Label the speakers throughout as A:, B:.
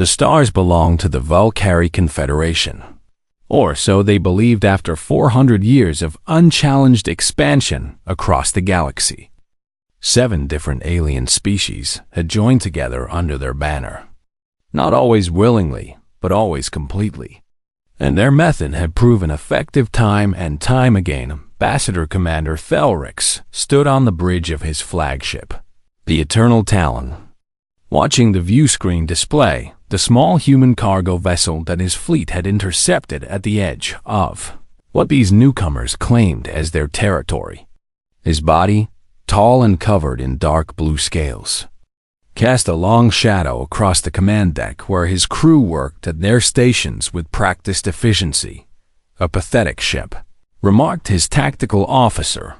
A: The stars belonged to the Valkyrie Confederation, or so they believed after 400 years of unchallenged expansion across the galaxy. 7 different alien species had joined together under their banner. Not always willingly, but always completely. And their method had proven effective time and time again. Ambassador Commander Thelrix stood on the bridge of his flagship, the Eternal Talon, watching the view screen display the small human cargo vessel that his fleet had intercepted at the edge of what these newcomers claimed as their territory. His body, tall and covered in dark blue scales, cast a long shadow across the command deck where his crew worked at their stations with practiced efficiency. "A pathetic ship," remarked his tactical officer,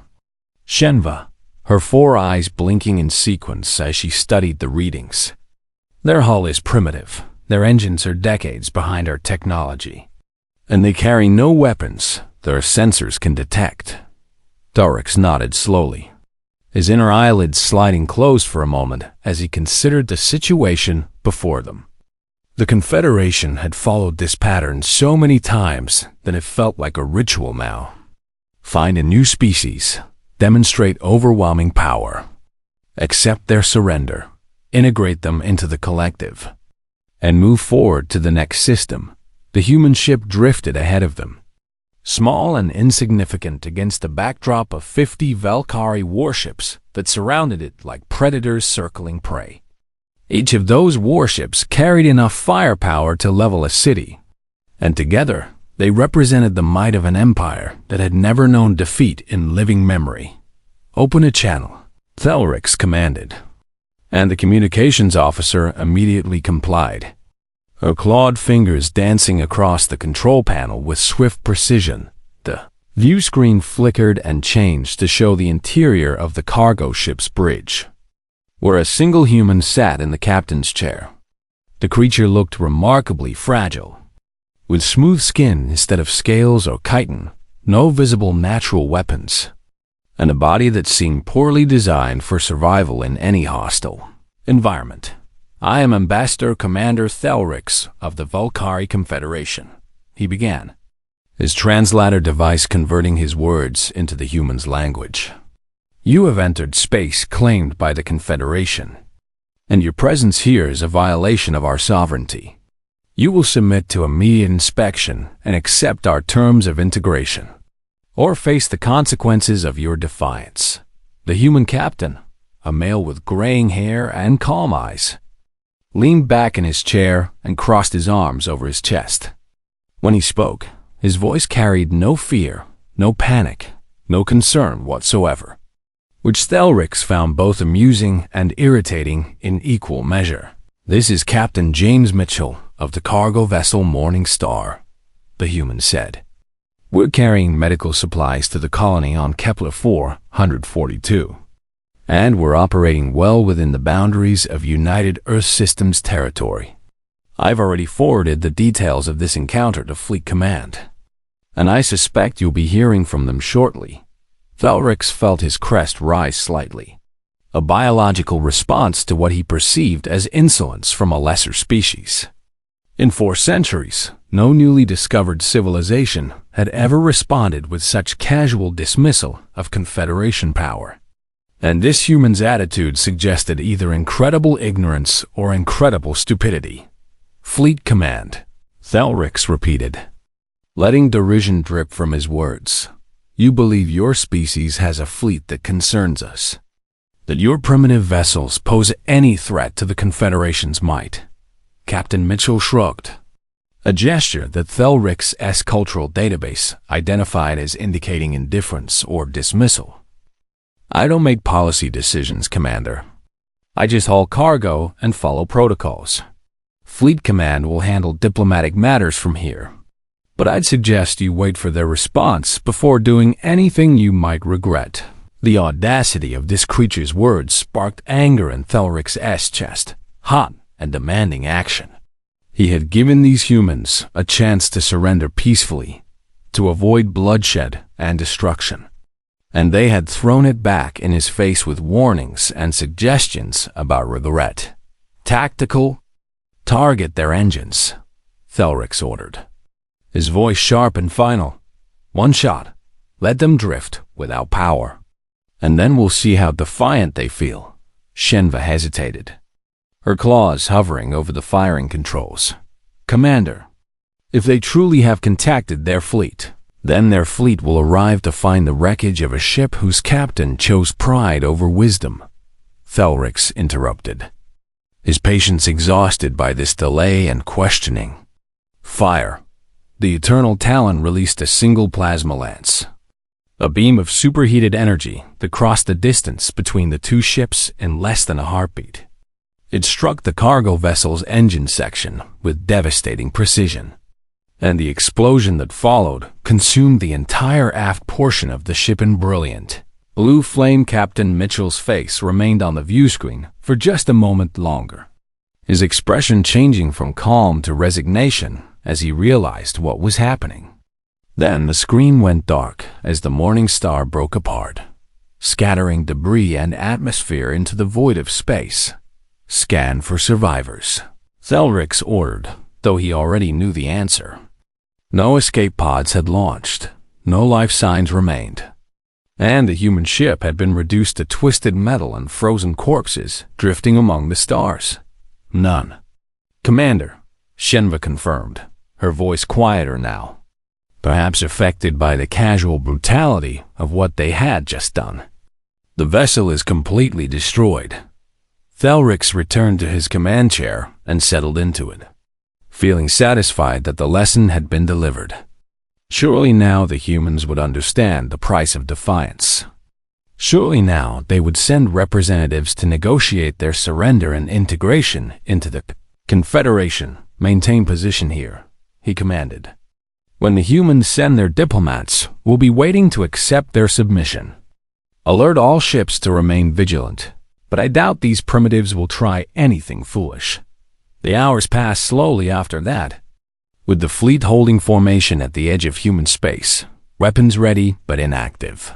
A: Shenva, her 4 eyes blinking in sequence as she studied the readings. "Their hull is primitive, their engines are decades behind our technology, and they carry no weapons their sensors can detect." Thelrix nodded slowly, his inner eyelids sliding closed for a moment as he considered the situation before them. The Confederation had followed this pattern so many times that it felt like a ritual now. Find a new species, demonstrate overwhelming power, accept their surrender, integrate them into the collective, and move forward to the next system. The human ship drifted ahead of them, small and insignificant against the backdrop of 50 Valkyrie warships that surrounded it like predators circling prey. Each of those warships carried enough firepower to level a city, and together they represented the might of an empire that had never known defeat in living memory. "Open a channel," Thelrix commanded, and the communications officer immediately complied, her clawed fingers dancing across the control panel with swift precision. The view screen flickered and changed to show the interior of the cargo ship's bridge, where a single human sat in the captain's chair. The creature looked remarkably fragile, with smooth skin instead of scales or chitin, no visible natural weapons, and a body that seemed poorly designed for survival in any hostile environment. "I am Ambassador Commander Thelrix of the Valkyrie Confederation," he began, his translator device converting his words into the human's language. "You have entered space claimed by the Confederation, and your presence here is a violation of our sovereignty. You will submit to immediate inspection and accept our terms of integration, or face the consequences of your defiance." The human captain, a male with graying hair and calm eyes, leaned back in his chair and crossed his arms over his chest. When he spoke, his voice carried no fear, no panic, no concern whatsoever, which Thelrix found both amusing and irritating in equal measure. "This is Captain James Mitchell of the cargo vessel Morning Star," the human said. "We're carrying medical supplies to the colony on Kepler 442, and we're operating well within the boundaries of United Earth Systems territory. I've already forwarded the details of this encounter to Fleet Command, and I suspect you'll be hearing from them shortly." Thelrix felt his crest rise slightly, a biological response to what he perceived as insolence from a lesser species. In 4 centuries, no newly discovered civilization had ever responded with such casual dismissal of Confederation power. And this human's attitude suggested either incredible ignorance or incredible stupidity. "Fleet Command," Thelrix repeated, letting derision drip from his words. "You believe your species has a fleet that concerns us, that your primitive vessels pose any threat to the Confederation's might." Captain Mitchell shrugged, a gesture that Thelrix's cultural database identified as indicating indifference or dismissal. "I don't make policy decisions, Commander. I just haul cargo and follow protocols. Fleet Command will handle diplomatic matters from here, but I'd suggest you wait for their response before doing anything you might regret." The audacity of this creature's words sparked anger in Thelrix's chest, hot and demanding action. He had given these humans a chance to surrender peacefully, to avoid bloodshed and destruction, and they had thrown it back in his face with warnings and suggestions about regret. Tactical, "Target their engines," Thelrix ordered. His voice sharp and final. "One shot. Let them drift without power. And then we'll see how defiant they feel." Shenva hesitated, her claws hovering over the firing controls. "Commander, if they truly have contacted their fleet, then their fleet will arrive to find the wreckage of a ship whose captain chose pride over wisdom," Thelrix interrupted, his patience exhausted by this delay and questioning. "Fire." The Eternal Talon released a single plasma lance, a beam of superheated energy that crossed the distance between the two ships in less than a heartbeat. It struck the cargo vessel's engine section with devastating precision, and the explosion that followed consumed the entire aft portion of the ship in brilliant blue flame. Captain Mitchell's face remained on the viewscreen for just a moment longer, his expression changing from calm to resignation as he realized what was happening. Then the screen went dark as the morning star broke apart, scattering debris and atmosphere into the void of space. "Scan for survivors," Thelrix ordered, though he already knew the answer. No escape pods had launched, no life signs remained, and the human ship had been reduced to twisted metal and frozen corpses drifting among the stars. "None." "Commander," Shenva confirmed, her voice quieter now, perhaps affected by the casual brutality of what they had just done. "The vessel is completely destroyed." Thelrix returned to his command chair and settled into it, feeling satisfied that the lesson had been delivered. Surely now the humans would understand the price of defiance. Surely now they would send representatives to negotiate their surrender and integration into the Confederation. "Maintain position here," he commanded. "When the humans send their diplomats, we'll be waiting to accept their submission. Alert all ships to remain vigilant, but I doubt these primitives will try anything foolish." The hours passed slowly after that, with the fleet holding formation at the edge of human space, weapons ready but inactive,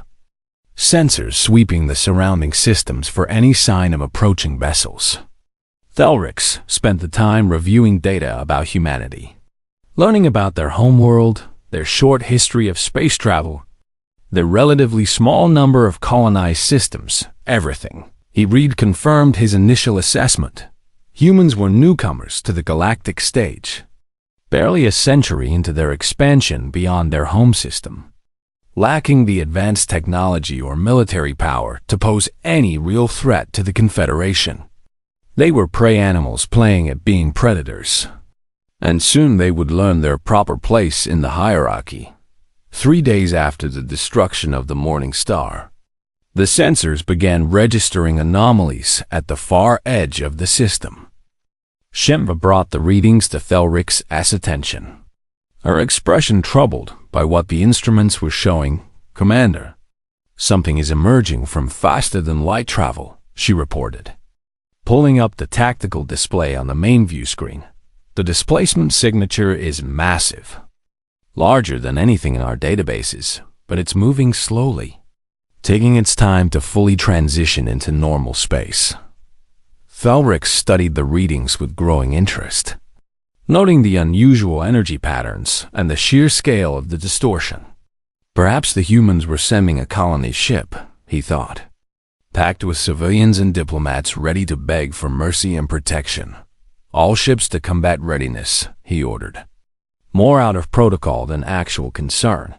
A: sensors sweeping the surrounding systems for any sign of approaching vessels. Thelrix spent the time reviewing data about humanity, learning about their homeworld, their short history of space travel, their relatively small number of colonized systems, everything he read confirmed his initial assessment. Humans were newcomers to the galactic stage, barely a century into their expansion beyond their home system, lacking the advanced technology or military power to pose any real threat to the Confederation. They were prey animals playing at being predators, and soon they would learn their proper place in the hierarchy. 3 days after the destruction of the Morning Star, the sensors began registering anomalies at the far edge of the system. Shenva brought the readings to Thelrix's attention, her expression troubled by what the instruments were showing. "Commander, something is emerging from faster-than-light travel," she reported, pulling up the tactical display on the main view screen. "The displacement signature is massive, larger than anything in our databases, but it's moving slowly, taking its time to fully transition into normal space." Thelrix studied the readings with growing interest, noting the unusual energy patterns and the sheer scale of the distortion. Perhaps the humans were sending a colony ship, he thought, packed with civilians and diplomats ready to beg for mercy and protection. "All ships to combat readiness," he ordered, more out of protocol than actual concern.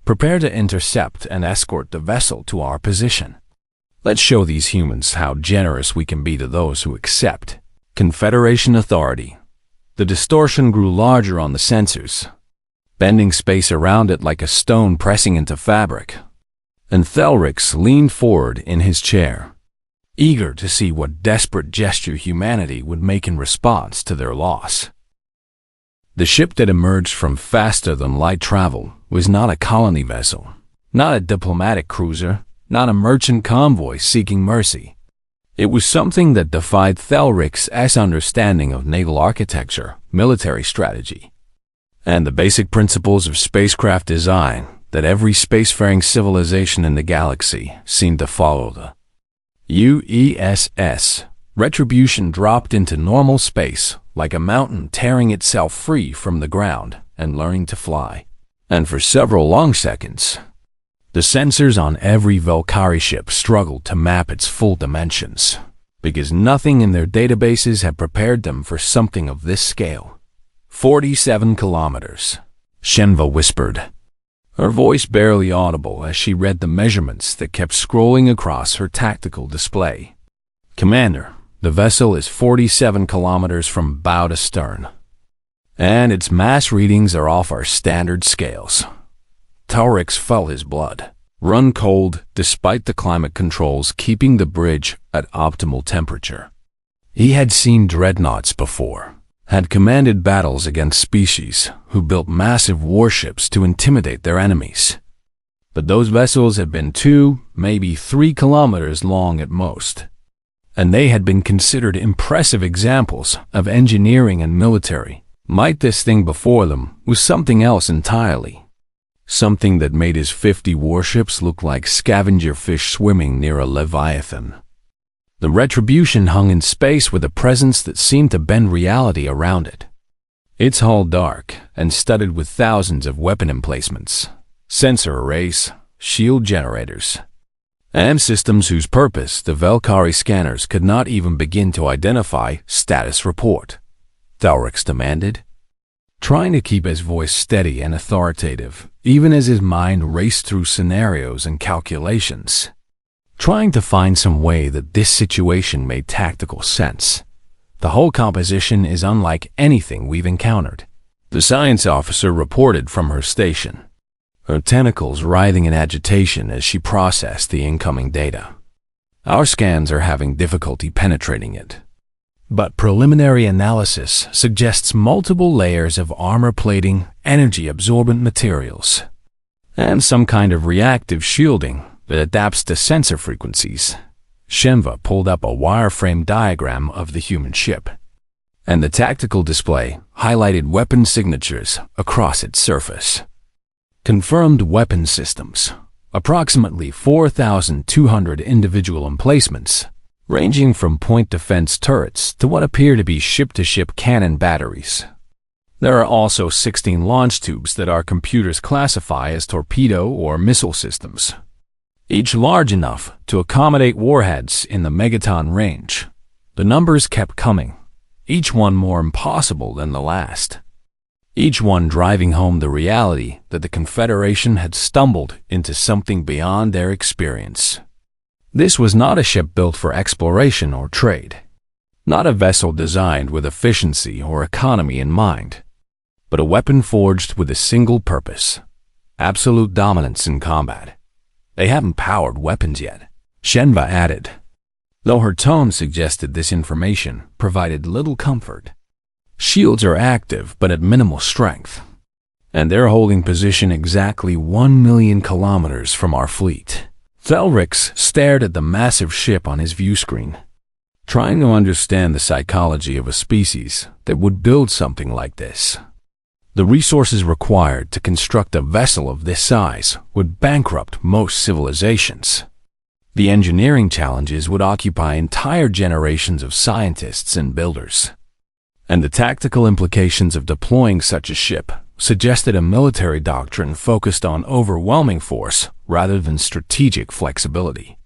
A: "Prepare to intercept and escort the vessel to our position. Let's show these humans how generous we can be to those who accept Confederation authority." The distortion grew larger on the sensors, bending space around it like a stone pressing into fabric, and Thelrix leaned forward in his chair, eager to see what desperate gesture humanity would make in response to their loss. The ship that emerged from faster-than-light travel was not a colony vessel, not a diplomatic cruiser, not a merchant convoy seeking mercy. It was something that defied Thelrix's understanding of naval architecture, military strategy, and the basic principles of spacecraft design that every spacefaring civilization in the galaxy seemed to follow. The UESS Retribution dropped into normal space like a mountain tearing itself free from the ground and learning to fly. And for several long seconds, the sensors on every Valkyrie ship struggled to map its full dimensions, because nothing in their databases had prepared them for something of this scale. 47 kilometers, Shenva whispered, her voice barely audible as she read the measurements that kept scrolling across her tactical display. Commander, the vessel is 47 kilometers from bow to stern, and its mass readings are off our standard scales. Taurix felt his blood run cold despite the climate controls keeping the bridge at optimal temperature. He had seen dreadnoughts before, had commanded battles against species who built massive warships to intimidate their enemies. But those vessels had been 2, maybe 3 kilometers long at most, and they had been considered impressive examples of engineering and military might. This thing before them was something else entirely. Something that made his 50 warships look like scavenger fish swimming near a leviathan. The Retribution hung in space with a presence that seemed to bend reality around it. Its hull dark and studded with thousands of weapon emplacements, sensor arrays, shield generators, and systems whose purpose the Valkyrie scanners could not even begin to identify. Status report, Taurix demanded, trying to keep his voice steady and authoritative, even as his mind raced through scenarios and calculations, trying to find some way that this situation made tactical sense. The whole composition is unlike anything we've encountered, the science officer reported from her station, her tentacles writhing in agitation as she processed the incoming data. Our scans are having difficulty penetrating it, but preliminary analysis suggests multiple layers of armor plating, energy-absorbent materials, and some kind of reactive shielding that adapts to sensor frequencies. Shenva pulled up a wireframe diagram of the human ship, and the tactical display highlighted weapon signatures across its surface. Confirmed weapon systems, approximately 4,200 individual emplacements, ranging from point defense turrets to what appear to be ship-to-ship cannon batteries. There are also 16 launch tubes that our computers classify as torpedo or missile systems, each large enough to accommodate warheads in the megaton range. The numbers kept coming, each one more impossible than the last, each one driving home the reality that the Confederation had stumbled into something beyond their experience. This was not a ship built for exploration or trade, not a vessel designed with efficiency or economy in mind, but a weapon forged with a single purpose: absolute dominance in combat. They haven't powered weapons yet, Shenva added, though her tone suggested this information provided little comfort. Shields are active but at minimal strength, and they're holding position exactly 1 million kilometers from our fleet. Thelrix stared at the massive ship on his view screen, trying to understand the psychology of a species that would build something like this. The resources required to construct a vessel of this size would bankrupt most civilizations. The engineering challenges would occupy entire generations of scientists and builders, and the tactical implications of deploying such a ship suggested a military doctrine focused on overwhelming force rather than strategic flexibility.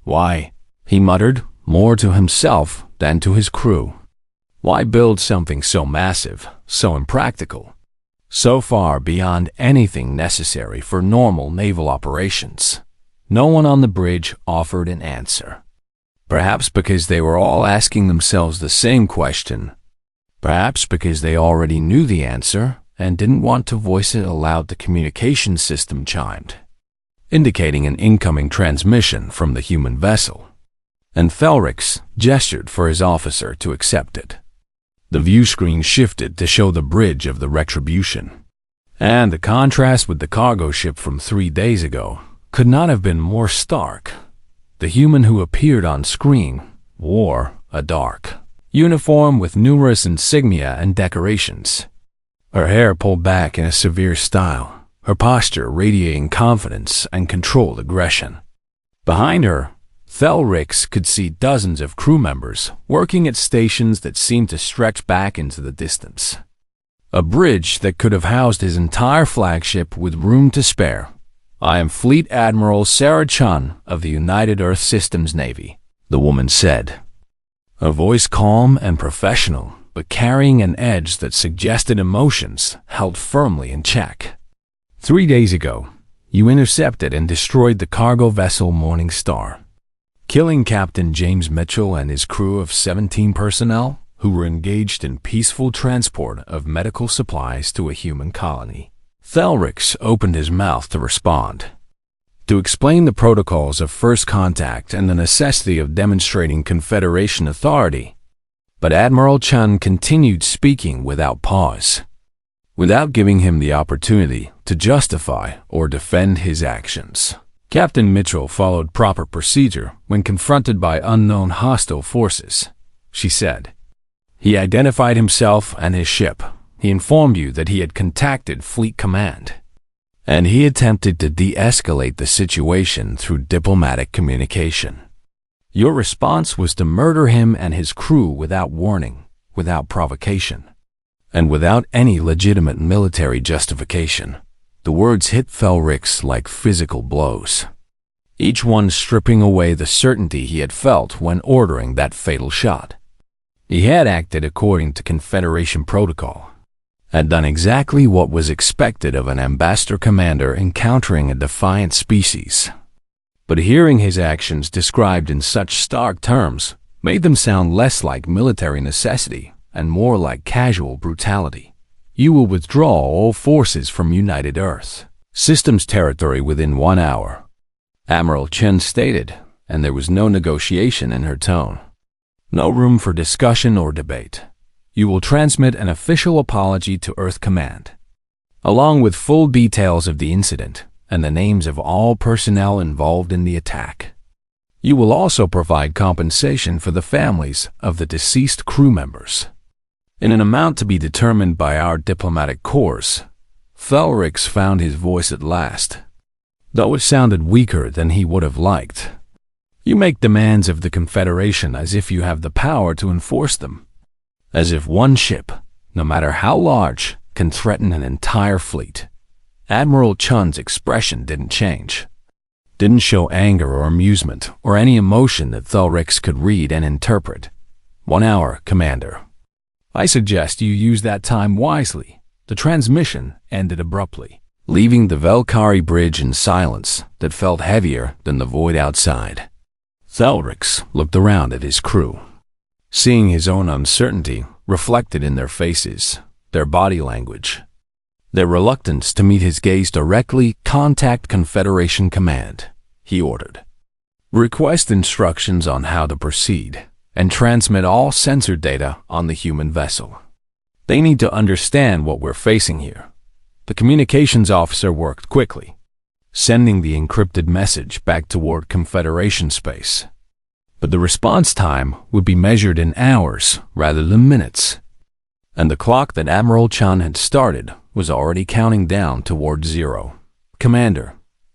A: Why, he muttered, more to himself than to his crew. Why build something so massive, so impractical, so far beyond anything necessary for normal naval operations? No one on the bridge offered an answer. Perhaps because they were all asking themselves the same question. Perhaps because they already knew the answer and didn't want to voice it aloud. The communication system chimed, indicating an incoming transmission from the human vessel, and Thelrix gestured for his officer to accept it. The view screen shifted to show the bridge of the Retribution, and the contrast with the cargo ship from 3 days ago could not have been more stark. The human who appeared on screen wore a dark uniform with numerous insignia and decorations, her hair pulled back in a severe style, her posture radiating confidence and controlled aggression. Behind her, Thelrix could see dozens of crew members working at stations that seemed to stretch back into the distance. A bridge that could have housed his entire flagship with room to spare. "I am Fleet Admiral Sarah Chun of the United Earth Systems Navy," the woman said. A voice calm and professional, but carrying an edge that suggested emotions held firmly in check. "3 days ago, you intercepted and destroyed the cargo vessel Morning Star, killing Captain James Mitchell and his crew of 17 personnel who were engaged in peaceful transport of medical supplies to a human colony." Thelrix opened his mouth to respond, to explain the protocols of first contact and the necessity of demonstrating Confederation authority. But Admiral Chun continued speaking without pause, without giving him the opportunity to justify or defend his actions. Captain Mitchell followed proper procedure when confronted by unknown hostile forces, she said. He identified himself and his ship. He informed you that he had contacted Fleet Command, and he attempted to de-escalate the situation through diplomatic communication. Your response was to murder him and his crew without warning, without provocation, and without any legitimate military justification. The words hit Thelrix like physical blows, each one stripping away the certainty he had felt when ordering that fatal shot. He had acted according to Confederation protocol, had done exactly what was expected of an ambassador commander encountering a defiant species. But hearing his actions described in such stark terms made them sound less like military necessity and more like casual brutality. "You will withdraw all forces from United Earth Systems territory within 1 hour," Admiral Chen stated, and there was no negotiation in her tone. No room for discussion or debate. "You will transmit an official apology to Earth Command, along with full details of the incident and the names of all personnel involved in the attack. You will also provide compensation for the families of the deceased crew members, in an amount to be determined by our diplomatic corps." Thelrix found his voice at last, though it sounded weaker than he would have liked. "You make demands of the Confederation as if you have the power to enforce them, as if one ship, no matter how large, can threaten an entire fleet." Admiral Chun's expression didn't change, didn't show anger or amusement or any emotion that Thelrix could read and interpret. "1 hour, Commander. I suggest you use that time wisely." The transmission ended abruptly, leaving the Valkyrie bridge in silence that felt heavier than the void outside. Thelrix looked around at his crew, seeing his own uncertainty reflected in their faces, their body language, their reluctance to meet his gaze directly. "Contact Confederation Command," he ordered. "Request instructions on how to proceed, and transmit all sensor data on the human vessel. They need to understand what we're facing here." The communications officer worked quickly, sending the encrypted message back toward Confederation space. But the response time would be measured in hours rather than minutes, and the clock that Admiral Chun had started was already counting down toward 0. "Commander,"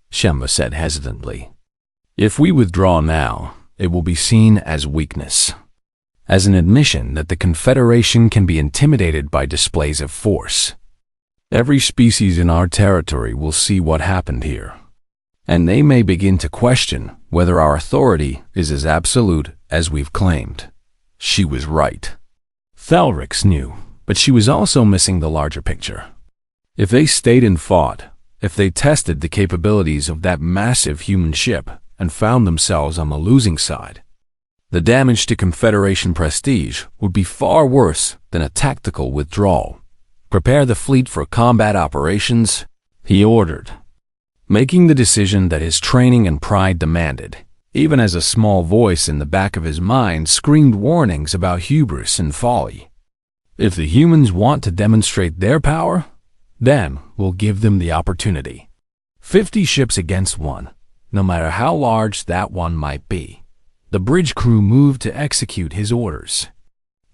A: Shemba said hesitantly, "if we withdraw now, it will be seen as weakness, as an admission that the Confederation can be intimidated by displays of force. Every species in our territory will see what happened here, and they may begin to question whether our authority is as absolute as we've claimed." She was right. Thelrix knew, but she was also missing the larger picture. If they stayed and fought, if they tested the capabilities of that massive human ship and found themselves on the losing side, the damage to Confederation prestige would be far worse than a tactical withdrawal. "Prepare the fleet for combat operations," he ordered, making the decision that his training and pride demanded, even as a small voice in the back of his mind screamed warnings about hubris and folly. If the humans want to demonstrate their power, then we'll give them the opportunity. 50 ships against one, no matter how large that one might be. The bridge crew moved to execute his orders.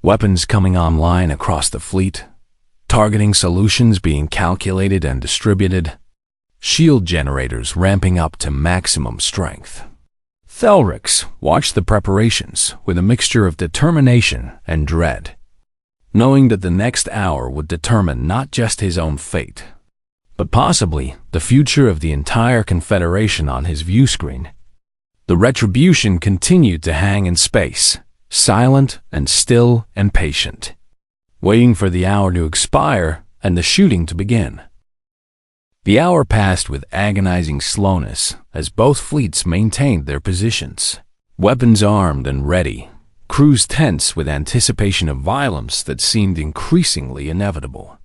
A: Weapons coming online across the fleet, targeting solutions being calculated and distributed, shield generators ramping up to maximum strength. Thelrix watched the preparations with a mixture of determination and dread, knowing that the next hour would determine not just his own fate, but possibly the future of the entire Confederation on his view screen. The Retribution continued to hang in space, silent and still and patient, waiting for the hour to expire and the shooting to begin. The hour passed with agonizing slowness as both fleets maintained their positions, weapons armed and ready, crews tense with anticipation of violence that seemed increasingly inevitable.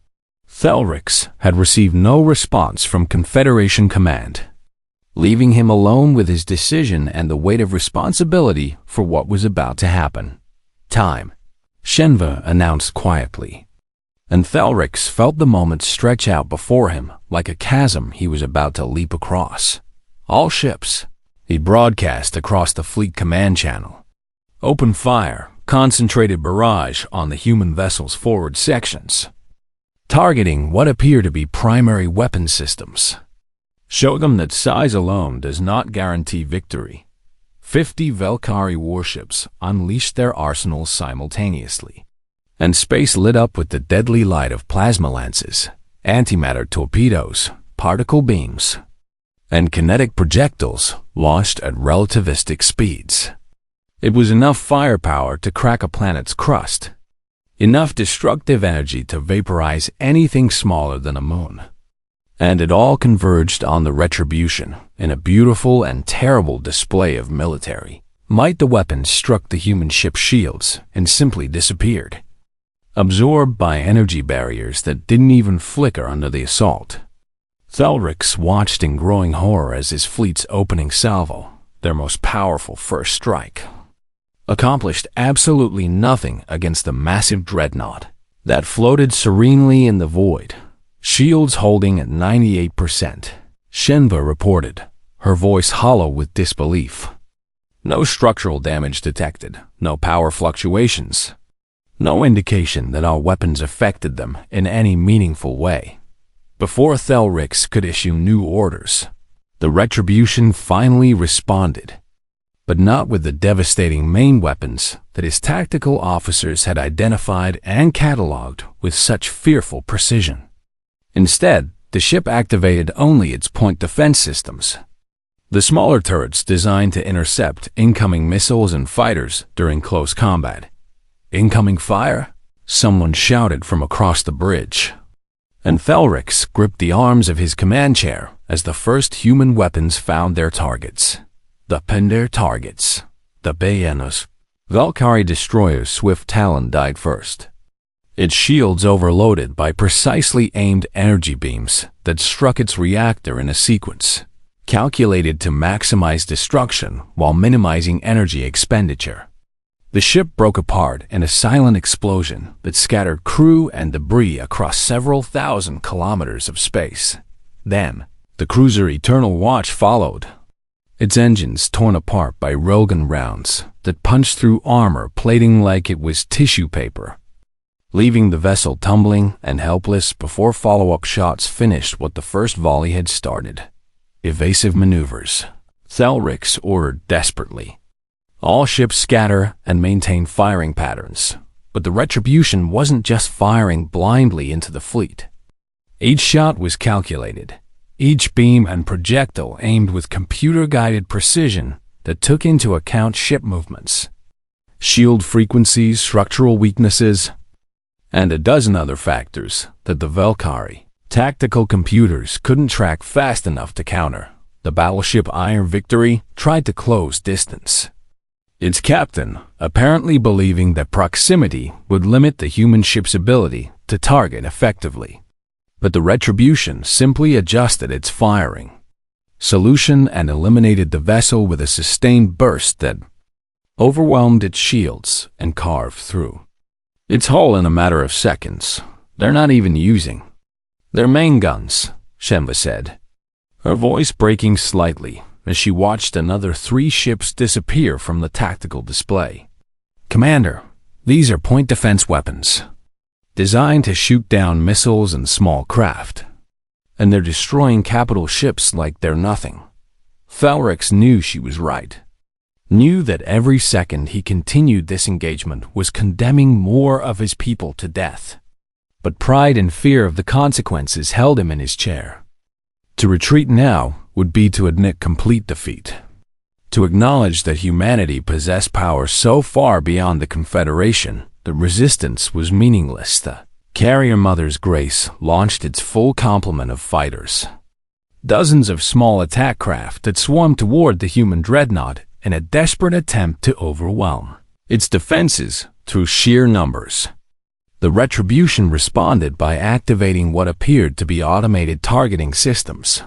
A: Thelrix had received no response from Confederation Command, leaving him alone with his decision and the weight of responsibility for what was about to happen. "Time," Shenva announced quietly, and Thelrix felt the moment stretch out before him like a chasm he was about to leap across. "All ships," he broadcast across the fleet command channel. "Open fire, concentrated barrage on the human vessel's forward sections, targeting what appear to be primary weapon systems. Show them that size alone does not guarantee victory." 50 Valkyrie warships unleashed their arsenals simultaneously, and space lit up with the deadly light of plasma lances, antimatter torpedoes, particle beams, and kinetic projectiles launched at relativistic speeds. It was enough firepower to crack a planet's crust, enough destructive energy to vaporize anything smaller than a moon. And it all converged on the Retribution in a beautiful and terrible display of military might. The weapons struck the human ship's shields and simply disappeared, absorbed by energy barriers that didn't even flicker under the assault. Thelrix watched in growing horror as his fleet's opening salvo, their most powerful first strike, accomplished absolutely nothing against the massive dreadnought that floated serenely in the void, shields holding at 98%. Shenva reported, her voice hollow with disbelief. No structural damage detected, no power fluctuations, no indication that our weapons affected them in any meaningful way. Before Thelrix could issue new orders, the Retribution finally responded, but not with the devastating main weapons that his tactical officers had identified and cataloged with such fearful precision. Instead, the ship activated only its point defense systems, the smaller turrets designed to intercept incoming missiles and fighters during close combat. "Incoming fire?" someone shouted from across the bridge, and Thelrix gripped the arms of his command chair as the first human weapons found their targets. The Pender targets, the Bayanos. Valkyrie destroyer's swift talon died first, its shields overloaded by precisely aimed energy beams that struck its reactor in a sequence calculated to maximize destruction while minimizing energy expenditure. The ship broke apart in a silent explosion that scattered crew and debris across several thousand kilometers of space. Then, the cruiser Eternal Watch followed, its engines torn apart by railgun rounds that punched through armor plating like it was tissue paper, leaving the vessel tumbling and helpless before follow-up shots finished what the first volley had started. "Evasive maneuvers," Thelrix ordered desperately. "All ships scatter and maintain firing patterns." But the Retribution wasn't just firing blindly into the fleet. Each shot was calculated, each beam and projectile aimed with computer-guided precision that took into account ship movements, shield frequencies, structural weaknesses, and a dozen other factors that the Valkyrie tactical computers couldn't track fast enough to counter. The battleship Iron Victory tried to close distance, its captain apparently believing that proximity would limit the human ship's ability to target effectively. But the Retribution simply adjusted its firing solution and eliminated the vessel with a sustained burst that overwhelmed its shields and carved through its hull in a matter of seconds. "They're not even using their main guns," Shenva said, her voice breaking slightly as she watched another 3 ships disappear from the tactical display. "Commander, these are point defense weapons, designed to shoot down missiles and small craft, and they're destroying capital ships like they're nothing." Thelrix knew she was right. knew that every second he continued this engagement was condemning more of his people to death. But pride and fear of the consequences held him in his chair. To retreat now would be to admit complete defeat. To acknowledge that humanity possessed power so far beyond the Confederation that resistance was meaningless. The Carrier Mother's Grace launched its full complement of fighters. Dozens of small attack craft that swarmed toward the human dreadnought in a desperate attempt to overwhelm its defenses through sheer numbers. The Retribution responded by activating what appeared to be automated targeting systems,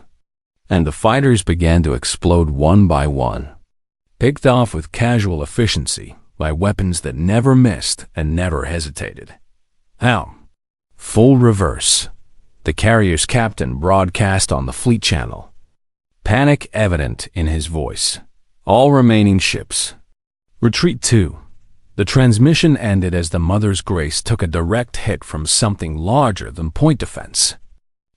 A: and the fighters began to explode one by one, picked off with casual efficiency by weapons that never missed and never hesitated. How? Full reverse. The carrier's captain broadcast on the fleet channel, panic evident in his voice. All remaining ships, retreat 2. The transmission ended as the Mother's Grace took a direct hit from something larger than point defense.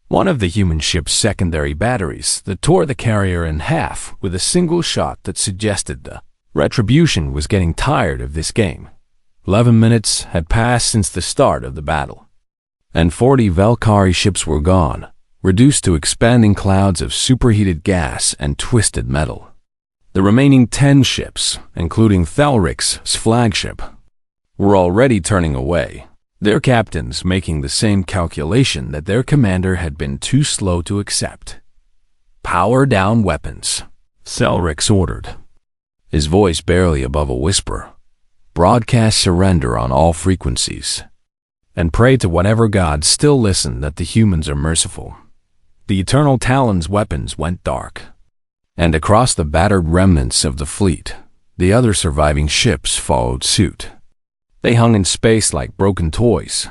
A: One of the human ship's secondary batteries that tore the carrier in half with a single shot that suggested the Retribution was getting tired of this game. 11 minutes had passed since the start of the battle, and 40 Valkyrie ships were gone, reduced to expanding clouds of superheated gas and twisted metal. The remaining 10 ships, including Thelric's flagship, were already turning away, their captains making the same calculation that their commander had been too slow to accept. "Power down weapons," Thelric's ordered, his voice barely above a whisper. "Broadcast surrender on all frequencies, and pray to whatever gods still listen that the humans are merciful." The Eternal Talon's weapons went dark, and across the battered remnants of the fleet, the other surviving ships followed suit. They hung in space like broken toys,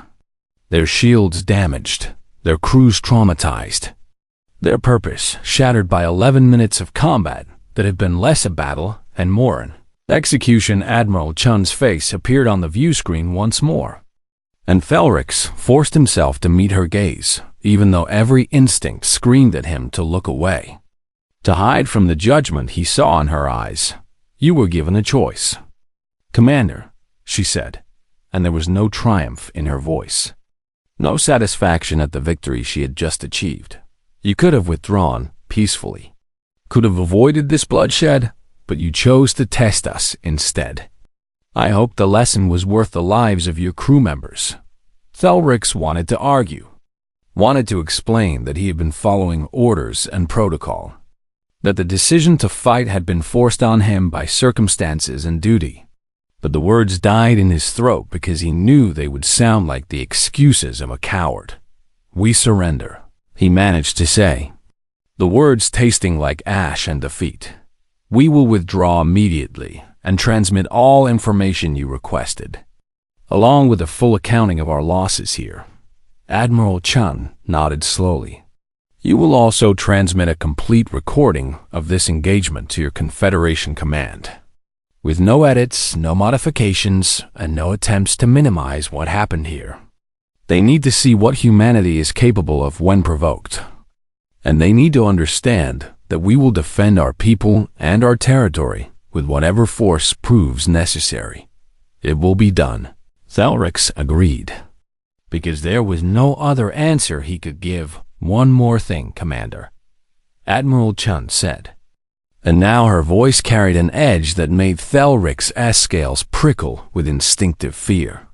A: their shields damaged, their crews traumatized, their purpose shattered by 11 minutes of combat that had been less a battle and more an execution. Admiral Chun's face appeared on the view screen once more, and Thelrix forced himself to meet her gaze, even though every instinct screamed at him to look away, to hide from the judgment he saw in her eyes. "You were given a choice, Commander," she said, and there was no triumph in her voice, no satisfaction at the victory she had just achieved. "You could have withdrawn peacefully, could have avoided this bloodshed, but you chose to test us instead. I hope the lesson was worth the lives of your crew members." Thelrix wanted to argue, wanted to explain that he had been following orders and protocol, that the decision to fight had been forced on him by circumstances and duty. But the words died in his throat because he knew they would sound like the excuses of a coward. "We surrender," he managed to say, the words tasting like ash and defeat. "We will withdraw immediately and transmit all information you requested, along with a full accounting of our losses here." Admiral Chun nodded slowly. "You will also transmit a complete recording of this engagement to your Confederation command, with no edits, no modifications, and no attempts to minimize what happened here. They need to see what humanity is capable of when provoked, and they need to understand that we will defend our people and our territory with whatever force proves necessary. It will be done." Thelrix agreed, because there was no other answer he could give. "One more thing, Commander," Admiral Chun said, and now her voice carried an edge that made Thelric's S-scales prickle with instinctive fear.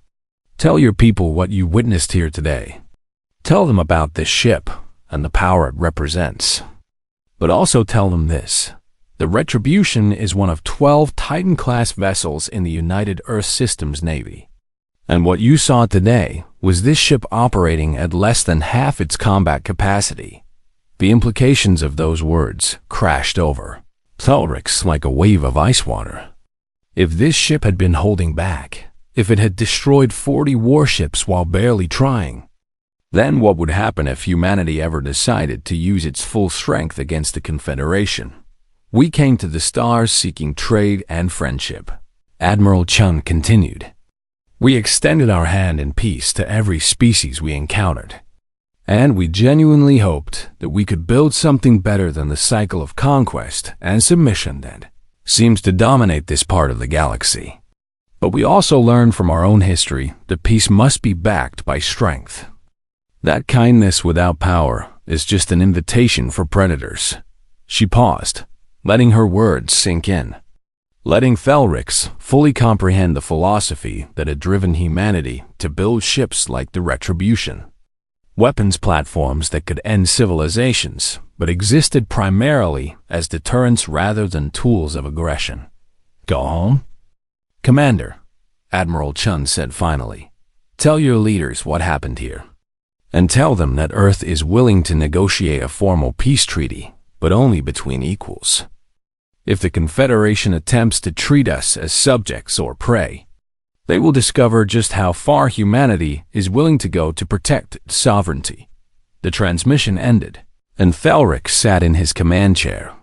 A: "Tell your people what you witnessed here today. Tell them about this ship and the power it represents. But also tell them this: the Retribution is one of 12 Titan-class vessels in the United Earth Systems Navy. And what you saw today was this ship operating at less than half its combat capacity." The implications of those words crashed over Thelrix like a wave of ice water. If this ship had been holding back, if it had destroyed 40 warships while barely trying, then what would happen if humanity ever decided to use its full strength against the Confederation? "We came to the stars seeking trade and friendship," Admiral Chun continued. "We extended our hand in peace to every species we encountered, and we genuinely hoped that we could build something better than the cycle of conquest and submission that seems to dominate this part of the galaxy. But we also learn from our own history that peace must be backed by strength. That kindness without power is just an invitation for predators. She paused, letting her words sink in, letting Thelrix fully comprehend the philosophy that had driven humanity to build ships like the Retribution. Weapons platforms that could end civilizations, but existed primarily as deterrents rather than tools of aggression. Go home? Commander, Admiral Chun said finally, tell your leaders what happened here. And tell them that Earth is willing to negotiate a formal peace treaty, but only between equals. If the Confederation attempts to treat us as subjects or prey, they will discover just how far humanity is willing to go to protect its sovereignty. The transmission ended, and Thelrix sat in his command chair,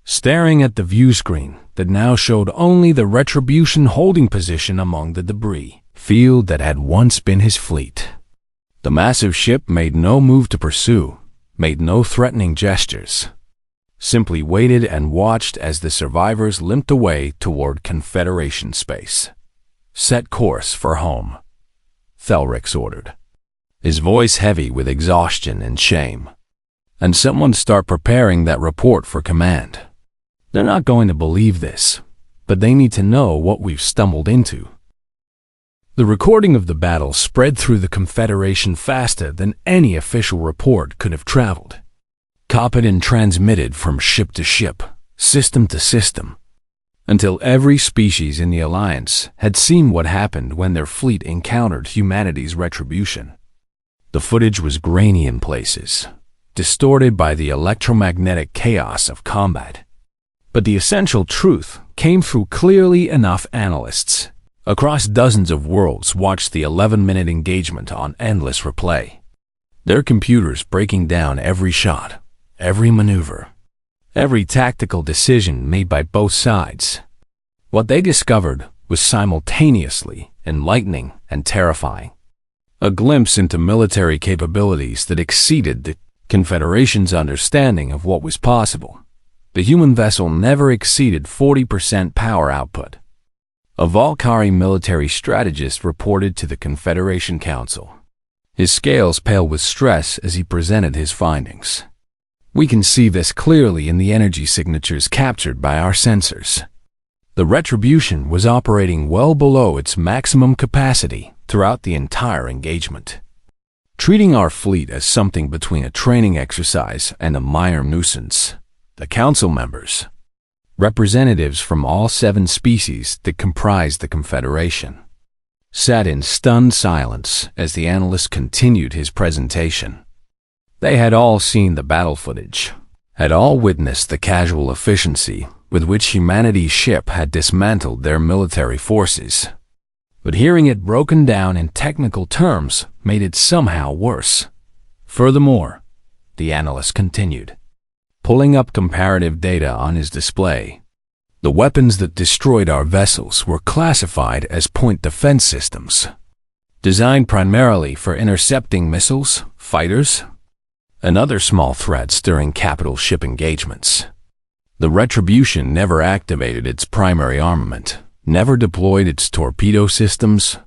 A: staring at the view screen that now showed only the Retribution holding position among the debris field that had once been his fleet. The massive ship made no move to pursue, made no threatening gestures, simply waited and watched as the survivors limped away toward Confederation space. Set course for home, Thelrix ordered, his voice heavy with exhaustion and shame. And someone start preparing that report for command. They're not going to believe this, but they need to know what we've stumbled into. The recording of the battle spread through the Confederation faster than any official report could have traveled. Copied and transmitted from ship to ship, system to system, until every species in the Alliance had seen what happened when their fleet encountered humanity's Retribution. The footage was grainy in places, distorted by the electromagnetic chaos of combat. But the essential truth came through clearly enough. Analysts across dozens of worlds watched the 11-minute engagement on endless replay, their computers breaking down every shot, every maneuver, every tactical decision made by both sides. What they discovered was simultaneously enlightening and terrifying. A glimpse into military capabilities that exceeded the Confederation's understanding of what was possible. The human vessel never exceeded 40% power output. A Valkyrie military strategist reported to the Confederation Council, his scales pale with stress as he presented his findings. We can see this clearly in the energy signatures captured by our sensors. The Retribution was operating well below its maximum capacity throughout the entire engagement, treating our fleet as something between a training exercise and a minor nuisance. The council members, representatives from all 7 species that comprised the Confederation, sat in stunned silence as the analyst continued his presentation. They had all seen the battle footage, had all witnessed the casual efficiency with which humanity's ship had dismantled their military forces. But hearing it broken down in technical terms made it somehow worse. Furthermore, the analyst continued, pulling up comparative data on his display. The weapons that destroyed our vessels were classified as point defense systems, designed primarily for intercepting missiles, fighters, and other small threats during capital ship engagements. The Retribution never activated its primary armament, never deployed its torpedo systems,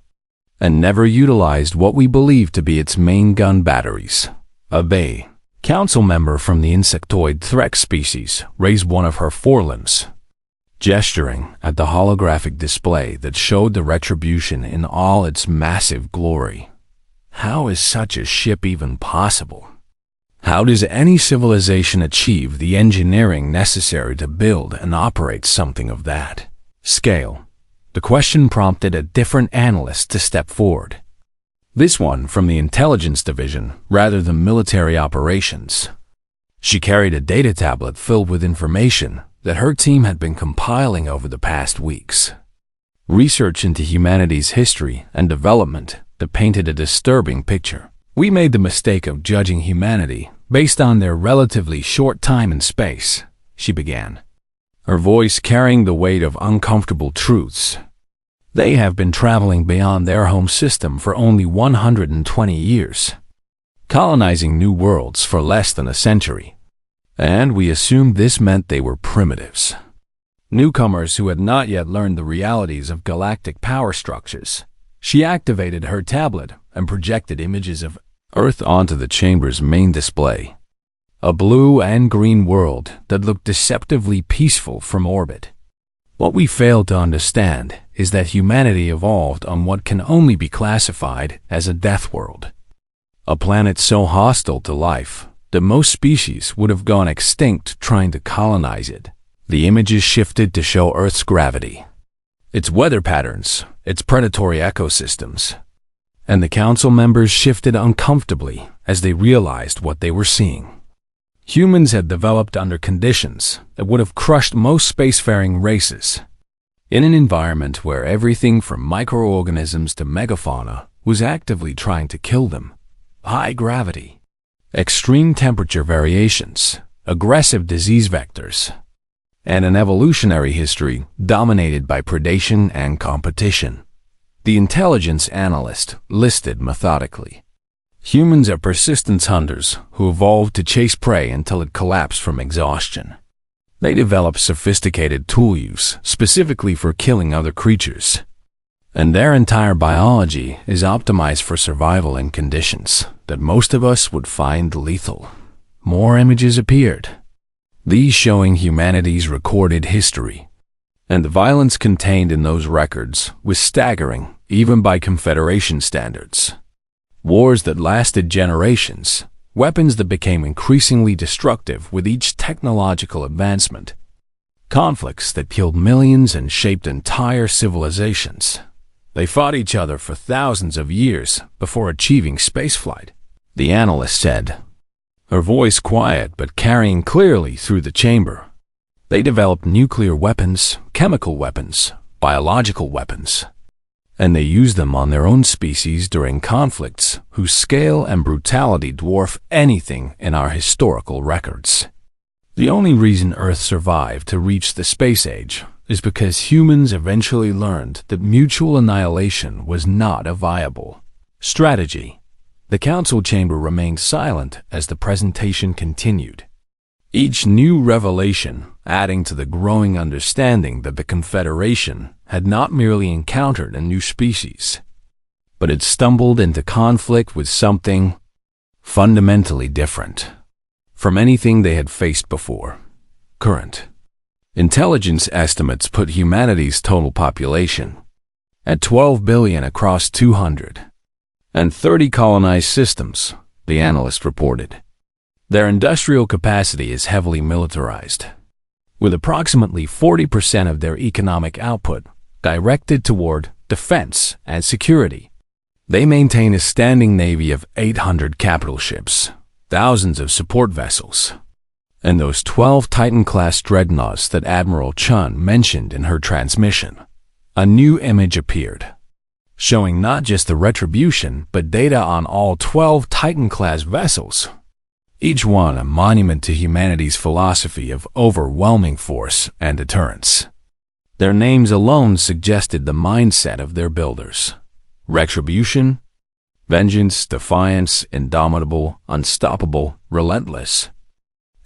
A: and never utilized what we believe to be its main gun batteries. A Bay council member from the insectoid Threx species raised one of her forelimbs, gesturing at the holographic display that showed the Retribution in all its massive glory. How is such a ship even possible? How does any civilization achieve the engineering necessary to build and operate something of that scale? The question prompted a different analyst to step forward. This one from the intelligence division rather than military operations. She carried a data tablet filled with information that her team had been compiling over the past weeks. Research into humanity's history and development that painted a disturbing picture. We made the mistake of judging humanity based on their relatively short time in space, she began, her voice carrying the weight of uncomfortable truths. They have been traveling beyond their home system for only 120 years, colonizing new worlds for less than a century, and we assumed this meant they were primitives. newcomers who had not yet learned the realities of galactic power structures. She activated her tablet and projected images of Earth onto the chamber's main display. A blue and green world that looked deceptively peaceful from orbit. What we failed to understand is that humanity evolved on what can only be classified as a death world. A planet so hostile to life that most species would have gone extinct trying to colonize it. The images shifted to show Earth's gravity, its weather patterns, its predatory ecosystems. And the council members shifted uncomfortably as they realized what they were seeing. Humans had developed under conditions that would have crushed most spacefaring races. In an environment where everything from microorganisms to megafauna was actively trying to kill them. High gravity, extreme temperature variations, aggressive disease vectors, and an evolutionary history dominated by predation and competition. The intelligence analyst listed methodically. Humans are persistence hunters who evolved to chase prey until it collapsed from exhaustion. They developed sophisticated tool use specifically for killing other creatures. And their entire biology is optimized for survival in conditions that most of us would find lethal. More images appeared, these showing humanity's recorded history. And the violence contained in those records was staggering, even by Confederation standards. Wars that lasted generations, weapons that became increasingly destructive with each technological advancement, conflicts that killed millions and shaped entire civilizations. They fought each other for thousands of years before achieving spaceflight, the analyst said, her voice quiet but carrying clearly through the chamber. They developed nuclear weapons, chemical weapons, biological weapons, and they used them on their own species during conflicts whose scale and brutality dwarf anything in our historical records. The only reason Earth survived to reach the space age is because humans eventually learned that mutual annihilation was not a viable strategy. The council chamber remained silent as the presentation continued. Each new revelation adding to the growing understanding that the Confederation had not merely encountered a new species, but had stumbled into conflict with something fundamentally different from anything they had faced before. Current intelligence estimates put humanity's total population at 12 billion across 230 colonized systems, the analyst reported. Their industrial capacity is heavily militarized, with approximately 40% of their economic output directed toward defense and security. They maintain a standing navy of 800 capital ships, thousands of support vessels, and those 12 Titan-class dreadnoughts that Admiral Chun mentioned in her transmission. A new image appeared, showing not just the retribution but data on all 12 Titan-class vessels, each one a monument to humanity's philosophy of overwhelming force and deterrence. Their names alone suggested the mindset of their builders. Retribution, vengeance, defiance, indomitable, unstoppable, relentless,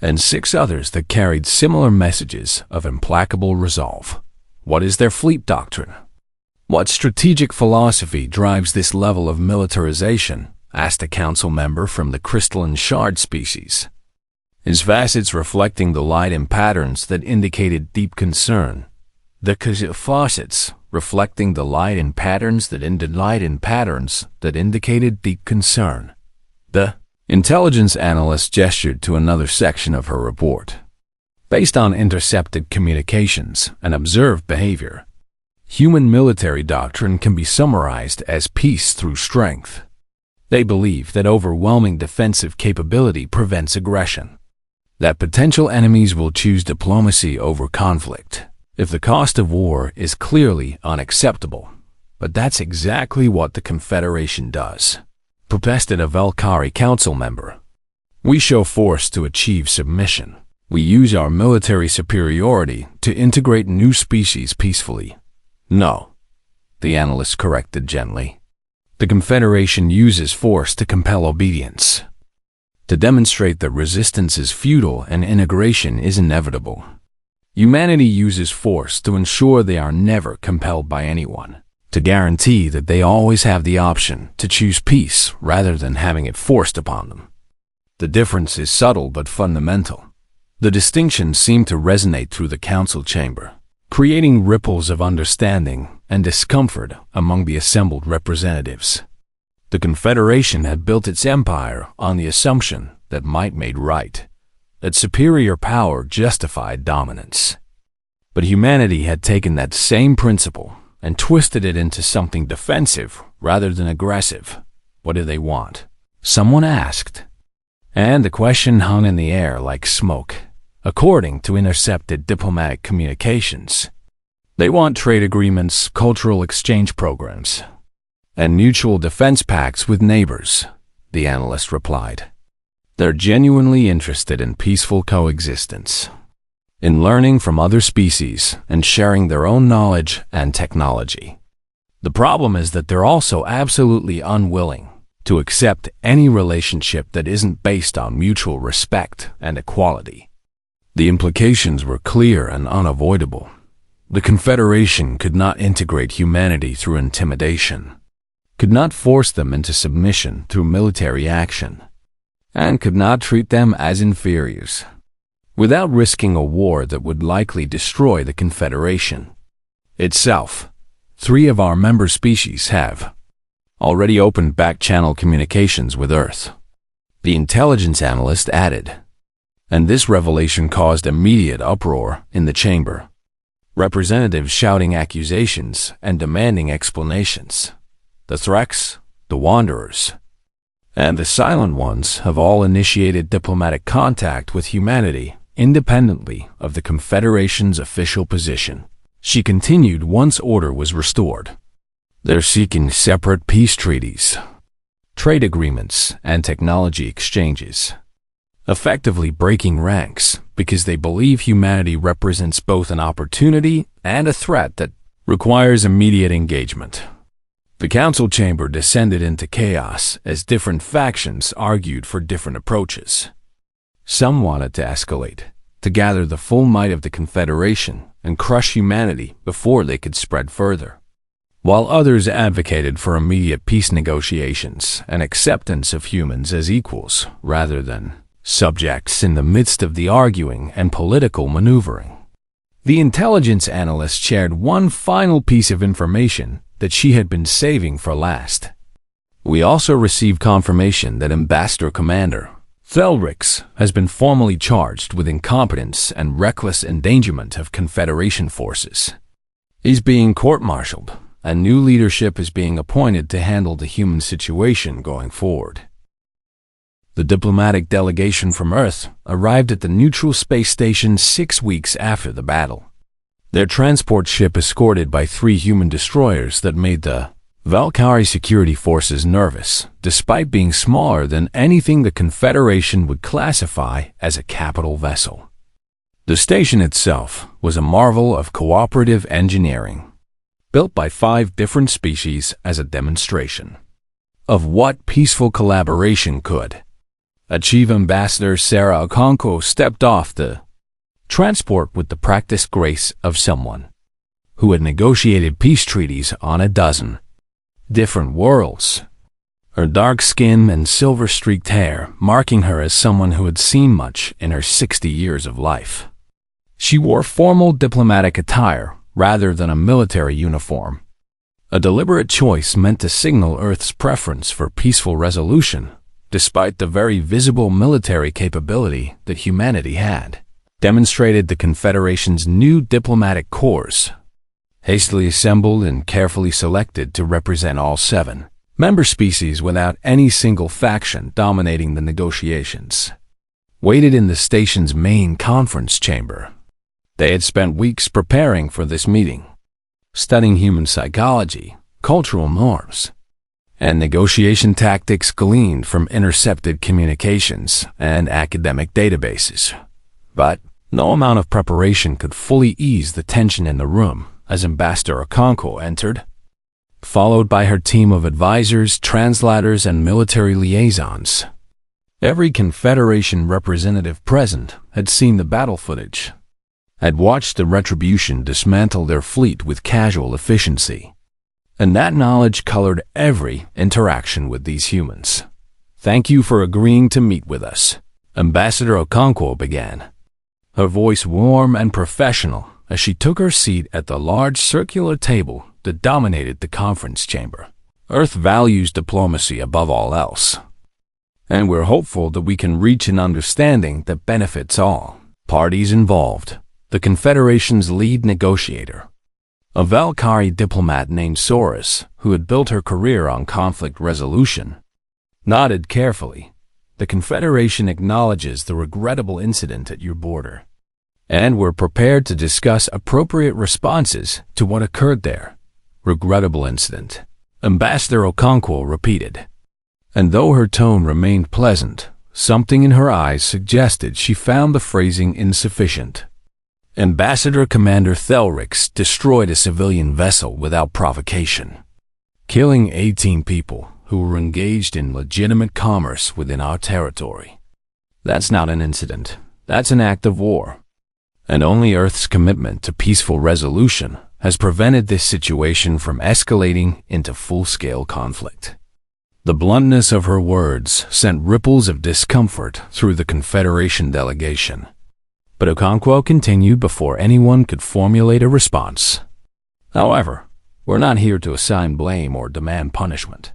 A: and 6 others that carried similar messages of implacable resolve. What is their fleet doctrine? What strategic philosophy drives this level of militarization? Asked a council member from the crystalline shard species, his facets reflecting the light in patterns that indicated deep concern. The facets reflecting the light in patterns that indicated deep concern. The intelligence analyst gestured to another section of her report. Based on intercepted communications and observed behavior, human military doctrine can be summarized as peace through strength. They believe that overwhelming defensive capability prevents aggression, that potential enemies will choose diplomacy over conflict if the cost of war is clearly unacceptable. But that's exactly what the Confederation does, protested a Valkyrie council member. We show force to achieve submission. We use our military superiority to integrate new species peacefully. No, the analyst corrected gently. The Confederation uses force to compel obedience, to demonstrate that resistance is futile and integration is inevitable. Humanity uses force to ensure they are never compelled by anyone, to guarantee that they always have the option to choose peace rather than having it forced upon them. The difference is subtle but fundamental. The distinctions seem to resonate through the council chamber, creating ripples of understanding and discomfort among the assembled representatives. The Confederation had built its empire on the assumption that might made right, that superior power justified dominance. But humanity had taken that same principle and twisted it into something defensive rather than aggressive. What do they want? Someone asked. And the question hung in the air like smoke. According to intercepted diplomatic communications, they want trade agreements, cultural exchange programs, and mutual defense pacts with neighbors, the analyst replied. They're genuinely interested in peaceful coexistence, in learning from other species and sharing their own knowledge and technology. The problem is that they're also absolutely unwilling to accept any relationship that isn't based on mutual respect and equality. The implications were clear and unavoidable. The Confederation could not integrate humanity through intimidation, could not force them into submission through military action, and could not treat them as inferiors, without risking a war that would likely destroy the Confederation itself. 3 of our member species have already opened back-channel communications with Earth, the intelligence analyst added, and this revelation caused immediate uproar in the chamber. Representatives shouting accusations and demanding explanations. The Threx, the Wanderers, and the Silent Ones have all initiated diplomatic contact with humanity independently of the Confederation's official position. She continued once order was restored. They're seeking separate peace treaties, trade agreements, and technology exchanges, effectively breaking ranks because they believe humanity represents both an opportunity and a threat that requires immediate engagement. The council chamber descended into chaos as different factions argued for different approaches. Some wanted to escalate, to gather the full might of the Confederation and crush humanity before they could spread further, while others advocated for immediate peace negotiations and acceptance of humans as equals rather than subjects in the midst of the arguing and political maneuvering. The intelligence analyst shared one final piece of information that she had been saving for last. We also received confirmation that Ambassador Commander Thelrix has been formally charged with incompetence and reckless endangerment of Confederation forces. He's being court-martialed, and new leadership is being appointed to handle the human situation going forward. The diplomatic delegation from Earth arrived at the neutral space station 6 weeks after the battle. Their transport ship escorted by 3 human destroyers that made the Valkyrie security forces nervous, despite being smaller than anything the Confederation would classify as a capital vessel. The station itself was a marvel of cooperative engineering, built by 5 different species as a demonstration of what peaceful collaboration could achieve. Ambassador Sarah Okonkwo stepped off the transport with the practiced grace of someone who had negotiated peace treaties on a dozen different worlds, her dark skin and silver-streaked hair marking her as someone who had seen much in her 60 years of life. She wore formal diplomatic attire rather than a military uniform, a deliberate choice meant to signal Earth's preference for peaceful resolution, despite the very visible military capability that humanity had. Demonstrated the Confederation's new diplomatic corps, hastily assembled and carefully selected to represent all 7 member species without any single faction dominating the negotiations, waited in the station's main conference chamber. They had spent weeks preparing for this meeting, studying human psychology, cultural norms, and negotiation tactics gleaned from intercepted communications and academic databases. But no amount of preparation could fully ease the tension in the room as Ambassador Okonkwo entered, followed by her team of advisors, translators, and military liaisons. Every Confederation representative present had seen the battle footage, had watched the Retribution dismantle their fleet with casual efficiency. And that knowledge colored every interaction with these humans. "Thank you for agreeing to meet with us," Ambassador Okonkwo began, her voice warm and professional as she took her seat at the large circular table that dominated the conference chamber. "Earth values diplomacy above all else, and we're hopeful that we can reach an understanding that benefits all parties involved." The Confederation's lead negotiator, a Valkyrie diplomat named Soros, who had built her career on conflict resolution, nodded carefully. "The Confederation acknowledges the regrettable incident at your border, and we're prepared to discuss appropriate responses to what occurred there." "Regrettable incident," Ambassador Okonkwo repeated. And though her tone remained pleasant, something in her eyes suggested she found the phrasing insufficient. "Ambassador Commander Thelrix destroyed a civilian vessel without provocation, killing 18 people who were engaged in legitimate commerce within our territory. That's not an incident. That's an act of war. And only Earth's commitment to peaceful resolution has prevented this situation from escalating into full-scale conflict." The bluntness of her words sent ripples of discomfort through the Confederation delegation. But Okonkwo continued before anyone could formulate a response. "However, we're not here to assign blame or demand punishment.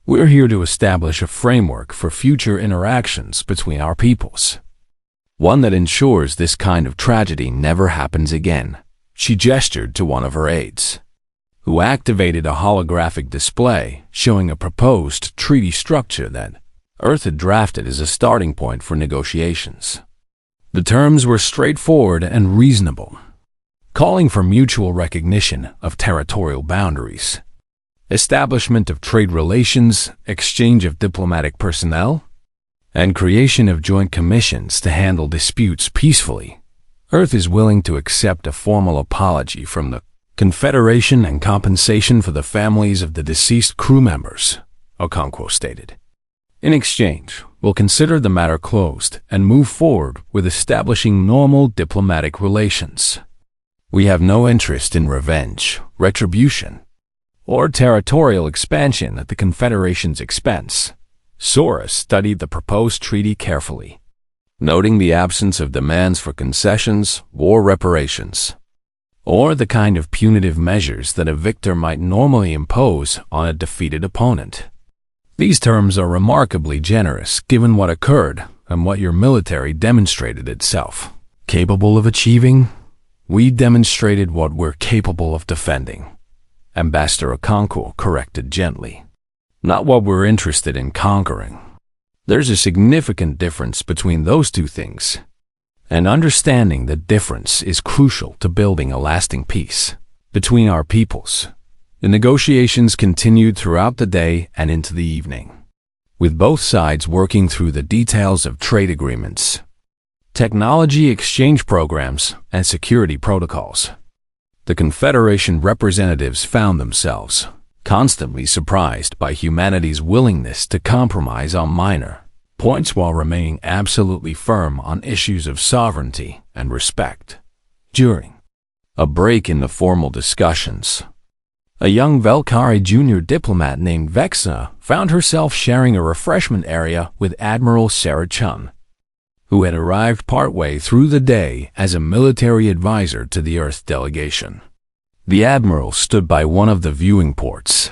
A: We're here to establish a framework for future interactions between our peoples. One that ensures this kind of tragedy never happens again." She gestured to one of her aides, who activated a holographic display showing a proposed treaty structure that Earth had drafted as a starting point for negotiations. The terms were straightforward and reasonable, calling for mutual recognition of territorial boundaries, establishment of trade relations, exchange of diplomatic personnel, and creation of joint commissions to handle disputes peacefully. Earth is willing to accept a formal apology from the Confederation and compensation for the families of the deceased crew members, Okonkwo stated. "In exchange, we'll consider the matter closed and move forward with establishing normal diplomatic relations. We have no interest in revenge, retribution, or territorial expansion at the Confederation's expense." Soros studied the proposed treaty carefully, noting the absence of demands for concessions, war reparations, or the kind of punitive measures that a victor might normally impose on a defeated opponent. "These terms are remarkably generous given what occurred and what your military demonstrated itself capable of achieving. We demonstrated what we're capable of defending," Ambassador Okonkwo corrected gently. "Not what we're interested in conquering. There's a significant difference between those two things, and understanding the difference is crucial to building a lasting peace between our peoples." The negotiations continued throughout the day and into the evening, with both sides working through the details of trade agreements, technology exchange programs, and security protocols. The Confederation representatives found themselves constantly surprised by humanity's willingness to compromise on minor points while remaining absolutely firm on issues of sovereignty and respect. During a break in the formal discussions, a young Valkyrie junior diplomat named Vexna found herself sharing a refreshment area with Admiral Sarah Chun, who had arrived partway through the day as a military advisor to the Earth delegation. The Admiral stood by one of the viewing ports,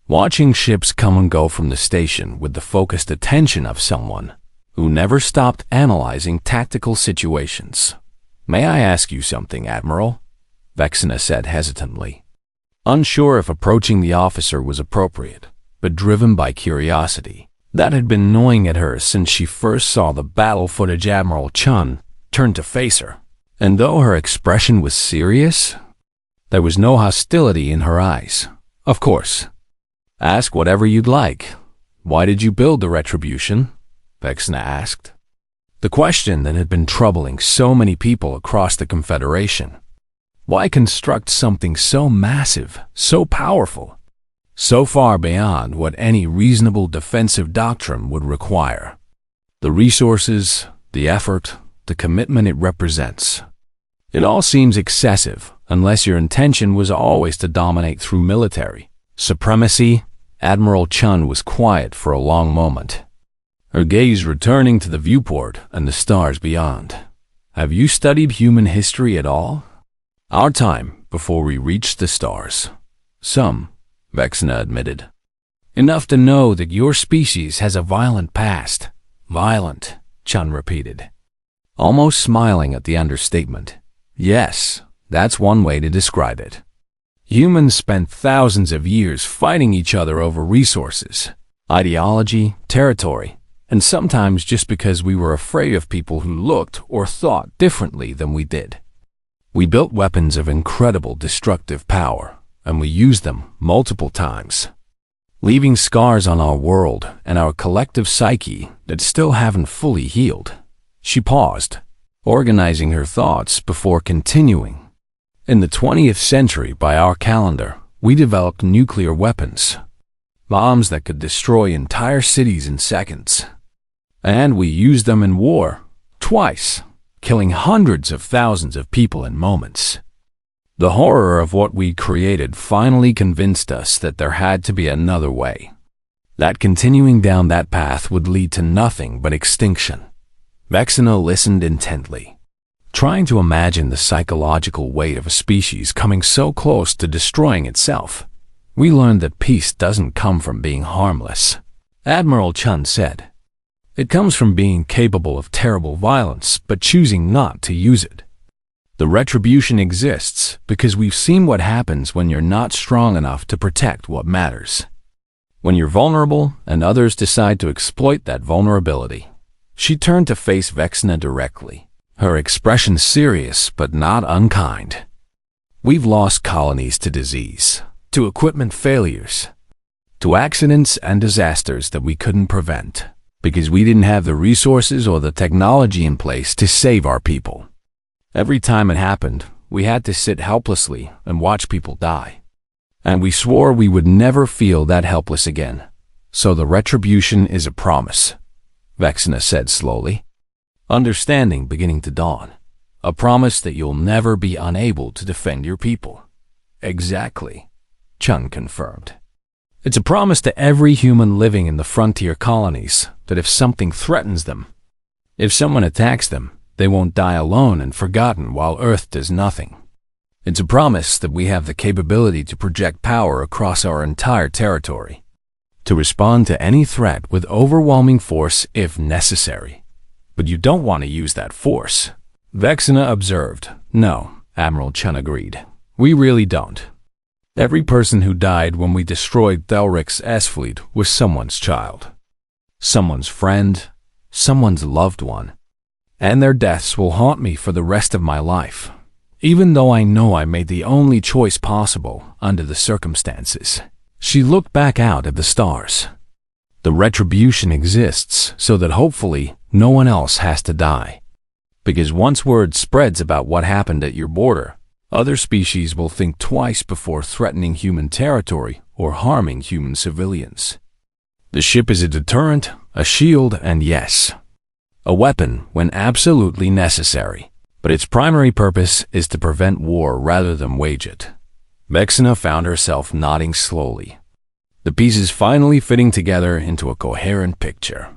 A: watching ships come and go from the station with the focused attention of someone who never stopped analyzing tactical situations. "May I ask you something, Admiral?" Vexna said hesitantly, unsure if approaching the officer was appropriate, but driven by curiosity that had been gnawing at her since she first saw the battle footage. Admiral Chun turned to face her, and though her expression was serious, there was no hostility in her eyes. "Of course. Ask whatever you'd like. Why did you build the Retribution?" Vexna asked. The question that had been troubling so many people across the Confederation. Why construct something so massive, so powerful, so far beyond what any reasonable defensive doctrine would require? The resources, the effort, the commitment it represents. It all seems excessive, unless your intention was always to dominate through military supremacy. Admiral Chun was quiet for a long moment, her gaze returning to the viewport and the stars beyond. Have you studied human history at all? Our time, before we reached the stars. Some, Vexana admitted. Enough to know that your species has a violent past. Violent, Chun repeated, almost smiling at the understatement. Yes, that's one way to describe it. Humans spent thousands of years fighting each other over resources, ideology, territory, and sometimes just because we were afraid of people who looked or thought differently than we did. We built weapons of incredible destructive power, and we used them multiple times, leaving scars on our world and our collective psyche that still haven't fully healed. She paused, organizing her thoughts before continuing. In the 20th century, by our calendar, we developed nuclear weapons, bombs that could destroy entire cities in seconds. And we used them in war, twice, killing hundreds of thousands of people in moments. The horror of what we created finally convinced us that there had to be another way, that continuing down that path would lead to nothing but extinction. Vexana listened intently, trying to imagine the psychological weight of a species coming so close to destroying itself. We learned that peace doesn't come from being harmless, Admiral Chun said. It comes from being capable of terrible violence, but choosing not to use it. The retribution exists because we've seen what happens when you're not strong enough to protect what matters. When you're vulnerable and others decide to exploit that vulnerability. She turned to face Vexana directly, her expression serious but not unkind. We've lost colonies to disease, to equipment failures, to accidents and disasters that we couldn't prevent, because we didn't have the resources or the technology in place to save our people. Every time it happened, we had to sit helplessly and watch people die. And we swore we would never feel that helpless again. So the retribution is a promise, Vexana said slowly, understanding beginning to dawn. A promise that you'll never be unable to defend your people. Exactly, Chun confirmed. It's a promise to every human living in the frontier colonies that if something threatens them, if someone attacks them, they won't die alone and forgotten while Earth does nothing. It's a promise that we have the capability to project power across our entire territory, to respond to any threat with overwhelming force if necessary. But you don't want to use that force, Vexana observed. No, Admiral Chun agreed. We really don't. Every person who died when we destroyed Thelric's S-Fleet was someone's child, someone's friend, someone's loved one. And their deaths will haunt me for the rest of my life, even though I know I made the only choice possible under the circumstances. She looked back out at the stars. The retribution exists so that hopefully no one else has to die. Because once word spreads about what happened at your border, other species will think twice before threatening human territory or harming human civilians. The ship is a deterrent, a shield, and yes, a weapon when absolutely necessary. But its primary purpose is to prevent war rather than wage it. Vexana found herself nodding slowly, the pieces finally fitting together into a coherent picture.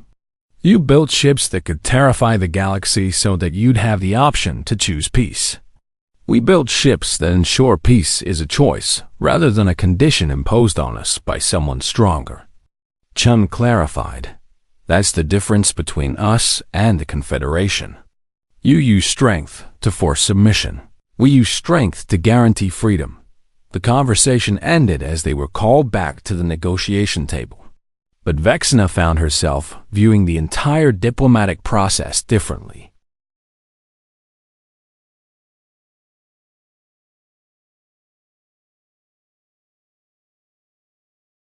A: You built ships that could terrify the galaxy so that you'd have the option to choose peace. We built ships that ensure peace is a choice rather than a condition imposed on us by someone stronger. Chun clarified. That's the difference between us and the Confederation. You use strength to force submission. We use strength to guarantee freedom. The conversation ended as they were called back to the negotiation table. But Vexana found herself viewing the entire diplomatic process differently.